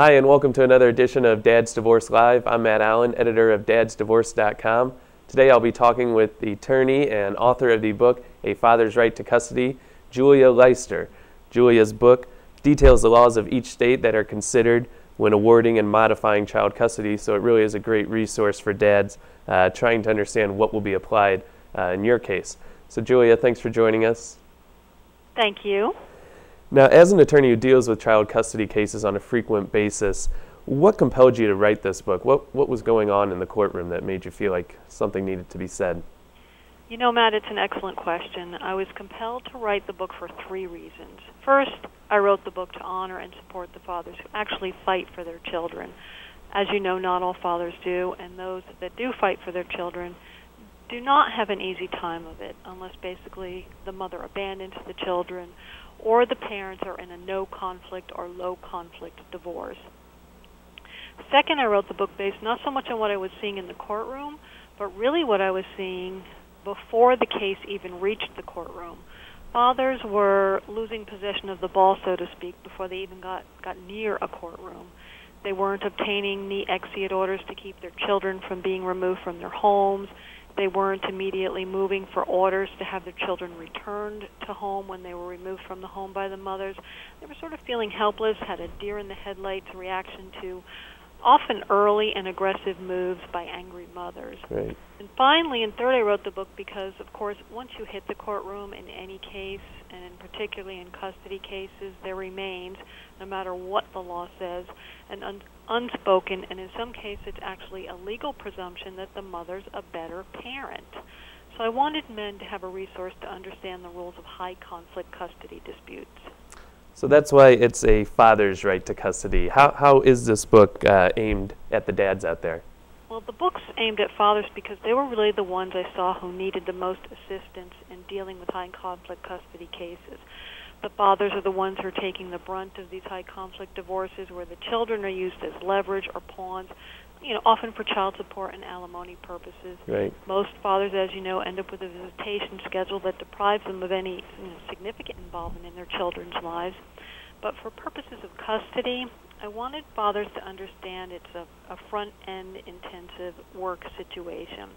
Hi, and welcome to another edition of Dad's Divorce Live. I'm Matt Allen, editor of DadsDivorce.com. Today I'll be talking with the attorney and author of the book, A Father's Right to Custody, Julia Luyster. Julia's book details the laws of each state that are considered when awarding and modifying child custody, so it really is a great resource for dads trying to understand what will be applied in your case. So Julia, thanks for joining us. Thank you. Now, as an attorney who deals with child custody cases on a frequent basis, what compelled you to write this book? What was going on in the courtroom that made you feel like something needed to be said? You know, Matt, it's an excellent question. I was compelled to write the book for three reasons. First, I wrote the book to honor and support the fathers who actually fight for their children. As you know, not all fathers do, and those that do fight for their children do not have an easy time of it unless basically the mother abandons the children or the parents are in a no-conflict or low-conflict divorce. Second, I wrote the book based not so much on what I was seeing in the courtroom, but really what I was seeing before the case even reached the courtroom. Fathers were losing possession of the ball, so to speak, before they even got near a courtroom. They weren't obtaining the exeat orders to keep their children from being removed from their homes. They weren't immediately moving for orders to have their children returned to home when they were removed from the home by the mothers. They were sort of feeling helpless, had a deer-in-the-headlights reaction to often early and aggressive moves by angry mothers. Right. And finally, and third, I wrote the book because, of course, once you hit the courtroom in any case, and particularly in custody cases, there remains, no matter what the law says, an unspoken, and in some cases actually a legal presumption that the mother's a better parent. So I wanted men to have a resource to understand the rules of high-conflict custody disputes. So that's why it's a father's right to custody. How is this book aimed at the dads out there? Well, the book's aimed at fathers because they were really the ones I saw who needed the most assistance in dealing with high-conflict custody cases. The fathers are the ones who are taking the brunt of these high-conflict divorces where the children are used as leverage or pawns, often for child support and alimony purposes. Right. Most fathers, as you know, end up with a visitation schedule that deprives them of any significant involvement in their children's lives. But for purposes of custody, I wanted fathers to understand it's a front-end intensive work situation.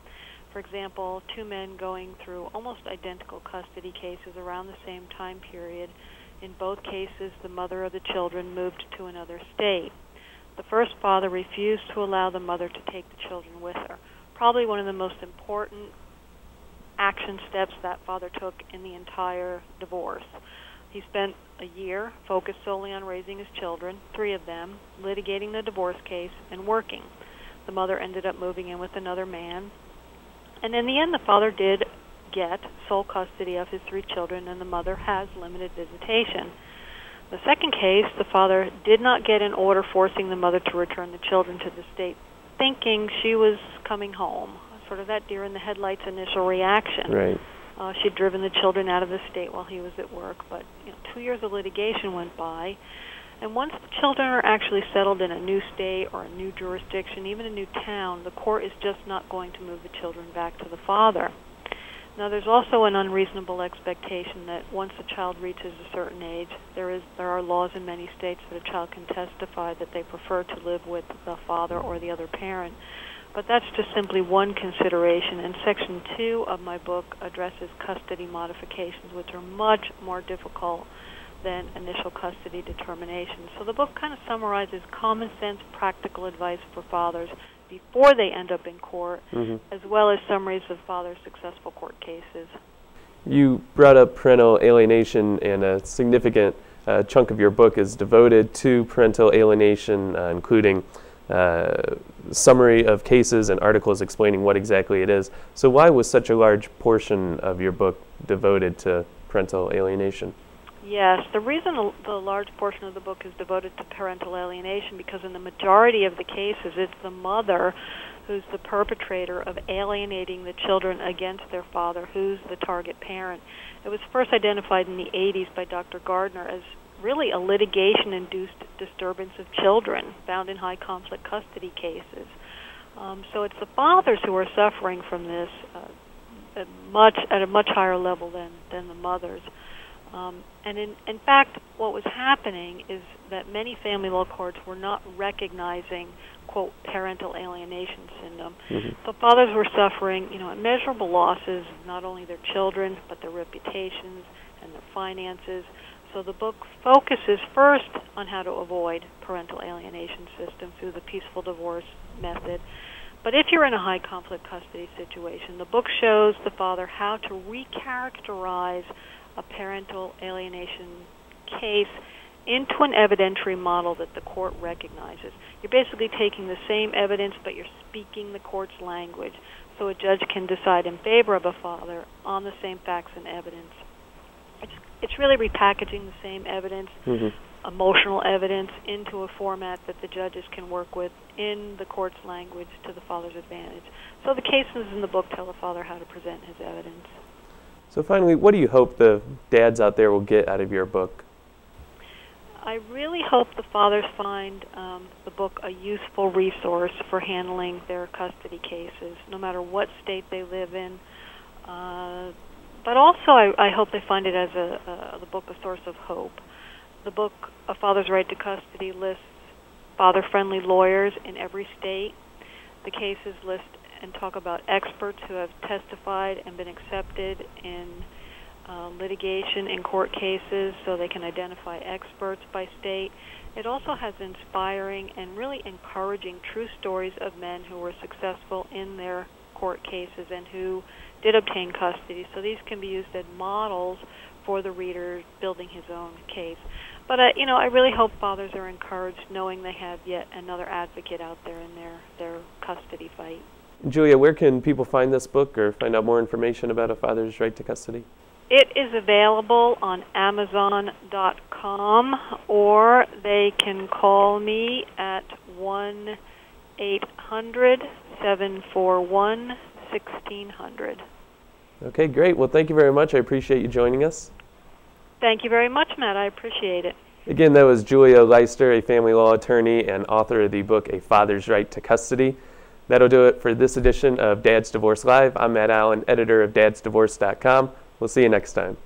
For example, two men going through almost identical custody cases around the same time period. In both cases, the mother of the children moved to another state. The first father refused to allow the mother to take the children with her. Probably one of the most important action steps that father took in the entire divorce. He spent a year focused solely on raising his children, 3 of them, litigating the divorce case, and working. The mother ended up moving in with another man. And in the end, the father did get sole custody of his 3 children, and the mother has limited visitation. The second case, the father did not get an order forcing the mother to return the children to the state, thinking she was coming home, sort of that deer-in-the-headlights initial reaction. Right. She'd driven the children out of the state while he was at work, but 2 years of litigation went by, and once the children are actually settled in a new state or a new jurisdiction, even a new town, the court is just not going to move the children back to the father. Now, there's also an unreasonable expectation that once a child reaches a certain age, there are laws in many states that a child can testify that they prefer to live with the father or the other parent. But that's just simply one consideration, and Section 2 of my book addresses custody modifications, which are much more difficult than initial custody determinations. So the book kind of summarizes common sense, practical advice for fathers before they end up in court, as well as summaries of fathers' successful court cases. You brought up parental alienation, and a significant chunk of your book is devoted to parental alienation, including summary of cases and articles explaining what exactly it is. So why was such a large portion of your book devoted to parental alienation? Yes, the reason the large portion of the book is devoted to parental alienation because in the majority of the cases it's the mother who's the perpetrator of alienating the children against their father, who's the target parent. It was first identified in the 80s by Dr. Gardner as really a litigation-induced disturbance of children found in high-conflict custody cases. So it's the fathers who are suffering from this at a much higher level than the mothers. And in fact, what was happening is that many family law courts were not recognizing, quote, parental alienation syndrome. So fathers were suffering, immeasurable losses, not only their children, but their reputations and their finances. So the book focuses first on how to avoid parental alienation system through the peaceful divorce method. But if you're in a high conflict custody situation, the book shows the father how to recharacterize a parental alienation case into an evidentiary model that the court recognizes. You're basically taking the same evidence, but you're speaking the court's language, so a judge can decide in favor of a father on the same facts and evidence. It's really repackaging the same evidence, emotional evidence, into a format that the judges can work with in the court's language to the father's advantage. So the cases in the book tell the father how to present his evidence. So finally, what do you hope the dads out there will get out of your book? I really hope the fathers find the book a useful resource for handling their custody cases, no matter what state they live in. But also, I hope they find it as the book a source of hope. The book, A Father's Right to Custody, lists father-friendly lawyers in every state. The cases list and talk about experts who have testified and been accepted in litigation in court cases, so they can identify experts by state. It also has inspiring and really encouraging true stories of men who were successful in their court cases and who did obtain custody. So these can be used as models for the reader building his own case. But I really hope fathers are encouraged knowing they have yet another advocate out there in their custody fight. Julia, where can people find this book or find out more information about A Father's Right to Custody? It is available on Amazon.com, or they can call me at 1-800-741-1600. Okay, great. Well, thank you very much. I appreciate you joining us. Thank you very much, Matt. I appreciate it. Again, that was Julia Luyster, a family law attorney and author of the book A Father's Right to Custody. That'll do it for this edition of Dad's Divorce Live. I'm Matt Allen, editor of DadsDivorce.com. We'll see you next time.